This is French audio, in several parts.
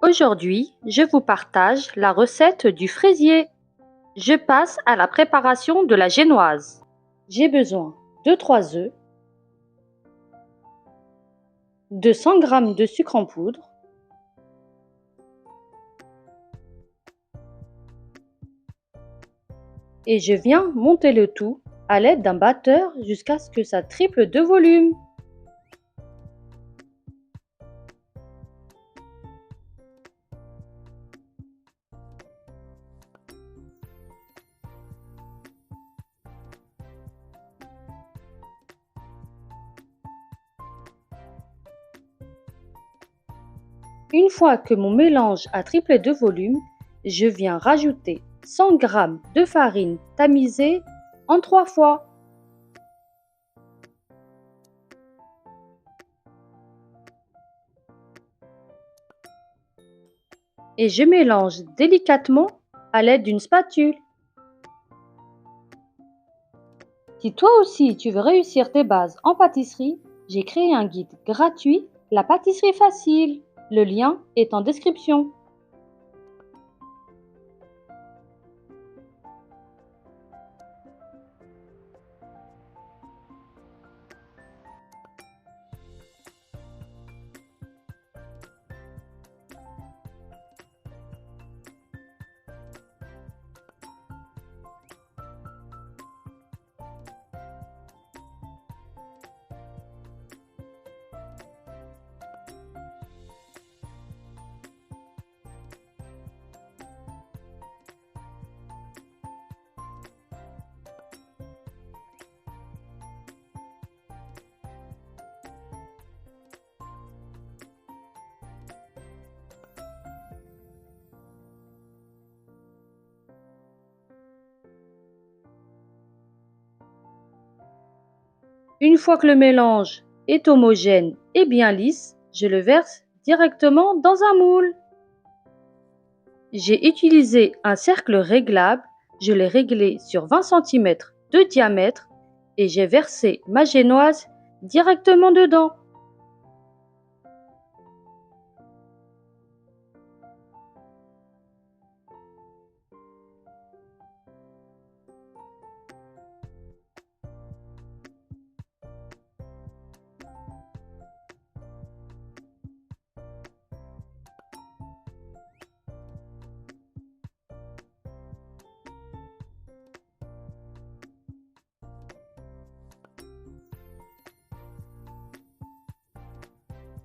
Aujourd'hui, je vous partage la recette du fraisier. Je passe à la préparation de la génoise. J'ai besoin de 3 œufs, de 100 g de sucre en poudre, et je viens monter le tout à l'aide d'un batteur jusqu'à ce que ça triple de volume. Une fois que mon mélange a triplé de volume, je viens rajouter 100 g de farine tamisée en 3 fois. Et je mélange délicatement à l'aide d'une spatule. Si toi aussi tu veux réussir tes bases en pâtisserie, j'ai créé un guide gratuit, la pâtisserie facile. Le lien est en description. Une fois que le mélange est homogène et bien lisse, je le verse directement dans un moule. J'ai utilisé un cercle réglable, je l'ai réglé sur 20 cm de diamètre et j'ai versé ma génoise directement dedans.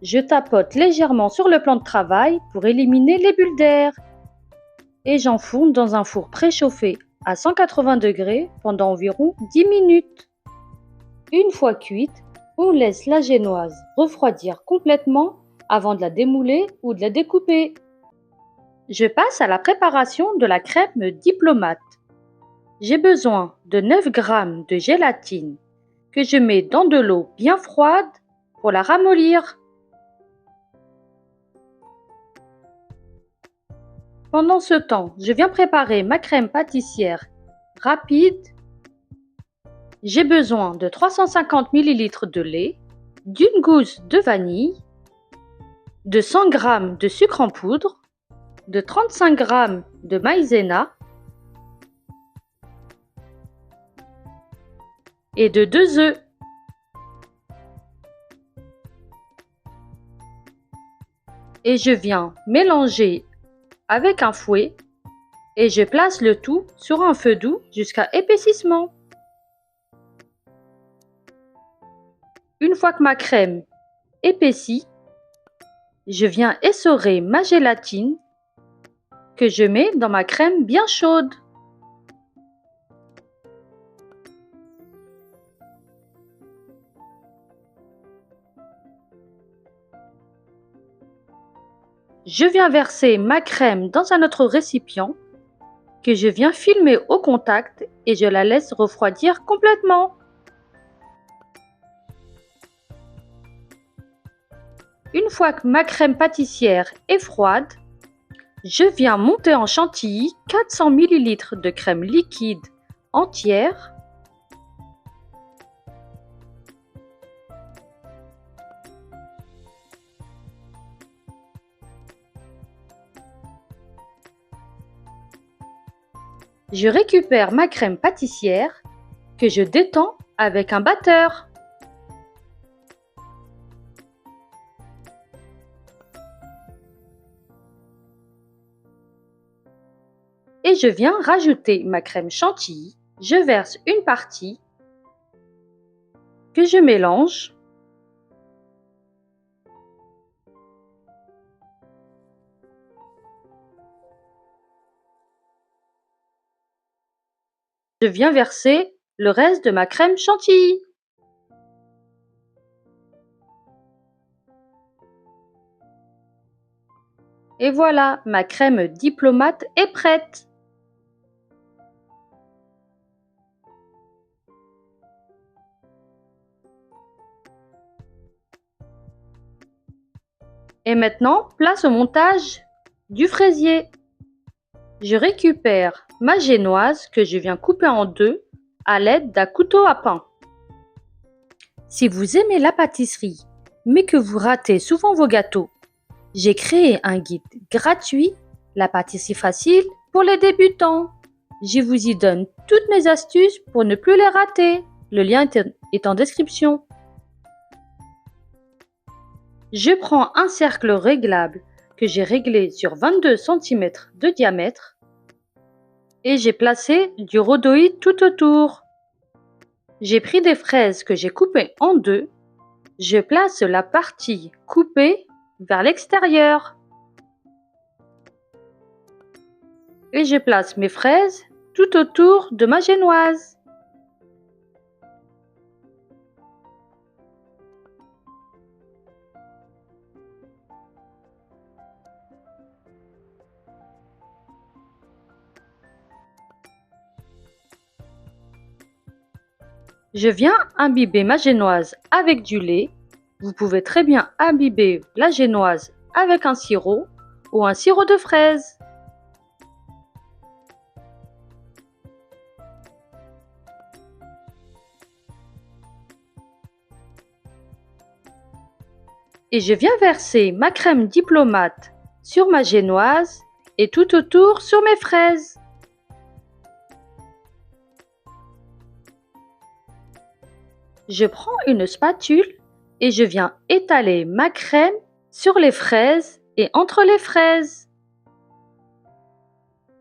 Je tapote légèrement sur le plan de travail pour éliminer les bulles d'air et j'enfourne dans un four préchauffé à 180 degrés pendant environ 10 minutes. Une fois cuite, on laisse la génoise refroidir complètement avant de la démouler ou de la découper. Je passe à la préparation de la crème diplomate. J'ai besoin de 9 g de gélatine que je mets dans de l'eau bien froide pour la ramollir. Pendant ce temps, je viens préparer ma crème pâtissière rapide. J'ai besoin de 350 ml de lait, d'une gousse de vanille, de 100 g de sucre en poudre, de 35 g de maïzena et de 2 œufs. Et je viens mélanger avec un fouet et je place le tout sur un feu doux jusqu'à épaississement. Une fois que ma crème épaissit, je viens essorer ma gélatine que je mets dans ma crème bien chaude. Je viens verser ma crème dans un autre récipient que je viens filmer au contact et je la laisse refroidir complètement. Une fois que ma crème pâtissière est froide, je viens monter en chantilly 400 ml de crème liquide entière Je récupère ma crème pâtissière que je détends avec un batteur. Et je viens rajouter ma crème chantilly. Je verse une partie que je mélange. Je viens verser le reste de ma crème chantilly. Et voilà, ma crème diplomate est prête. Et maintenant, place au montage du fraisier. Je récupère ma génoise que je viens couper en deux à l'aide d'un couteau à pain. Si vous aimez la pâtisserie, mais que vous ratez souvent vos gâteaux, j'ai créé un guide gratuit, la pâtisserie facile pour les débutants. Je vous y donne toutes mes astuces pour ne plus les rater. Le lien est en description. Je prends un cercle réglable que j'ai réglé sur 22 cm de diamètre et j'ai placé du rhodoïde tout autour. J'ai pris des fraises que j'ai coupées en deux. Je place la partie coupée vers l'extérieur. Et je place mes fraises tout autour de ma génoise. Je viens imbiber ma génoise avec du lait. Vous pouvez très bien imbiber la génoise avec un sirop ou un sirop de fraise. Et je viens verser ma crème diplomate sur ma génoise et tout autour sur mes fraises. Je prends une spatule et je viens étaler ma crème sur les fraises et entre les fraises.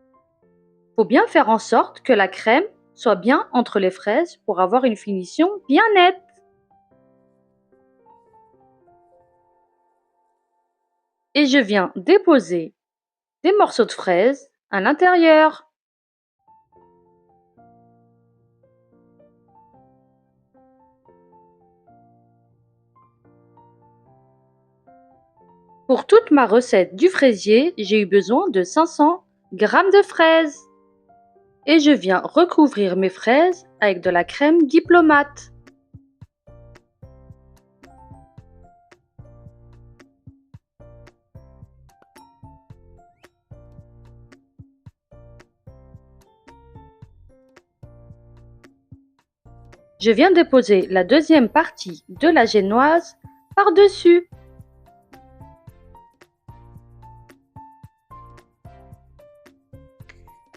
Il faut bien faire en sorte que la crème soit bien entre les fraises pour avoir une finition bien nette. Et je viens déposer des morceaux de fraises à l'intérieur. Pour toute ma recette du fraisier, j'ai eu besoin de 500 g de fraises. Et je viens recouvrir mes fraises avec de la crème diplomate. Je viens déposer la deuxième partie de la génoise par-dessus.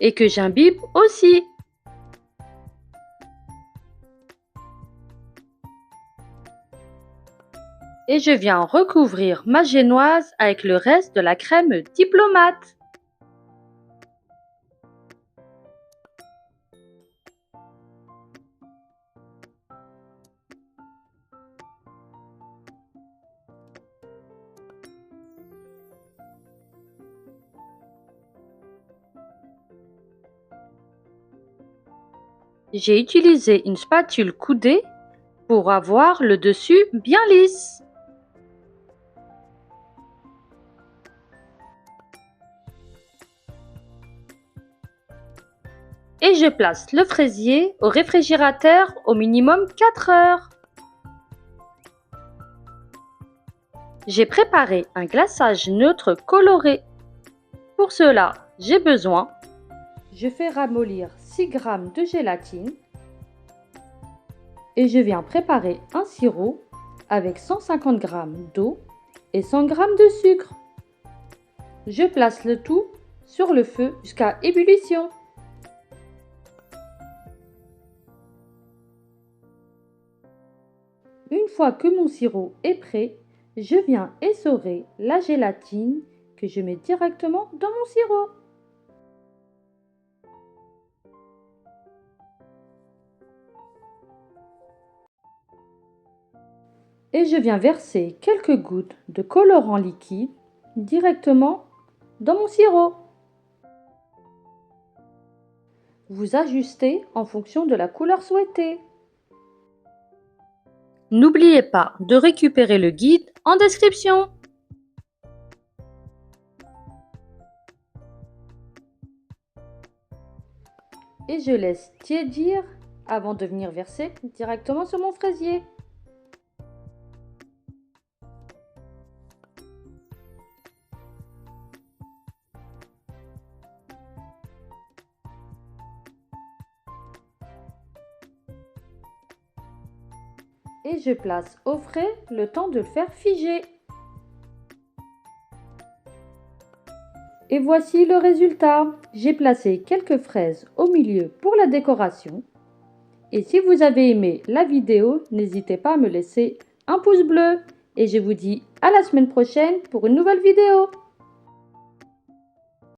Et que j'imbibe aussi. Et je viens recouvrir ma génoise avec le reste de la crème diplomate. J'ai utilisé une spatule coudée pour avoir le dessus bien lisse. Et je place le fraisier au réfrigérateur au minimum 4 heures. J'ai préparé un glaçage neutre coloré. Pour cela, j'ai besoin. Je fais ramollir 6 g de gélatine et je viens préparer un sirop avec 150 g d'eau et 100 g de sucre. Je place le tout sur le feu jusqu'à ébullition. fois que mon sirop est prêt, je viens essorer la gélatine que je mets directement dans mon sirop. Et je viens verser quelques gouttes de colorant liquide directement dans mon sirop. Vous ajustez en fonction de la couleur souhaitée. N'oubliez pas de récupérer le guide en description. Et je laisse tiédir avant de venir verser directement sur mon fraisier. Et je place au frais le temps de le faire figer. Et voici le résultat. J'ai placé quelques fraises au milieu pour la décoration. Et si vous avez aimé la vidéo, n'hésitez pas à me laisser un pouce bleu. Et je vous dis à la semaine prochaine pour une nouvelle vidéo.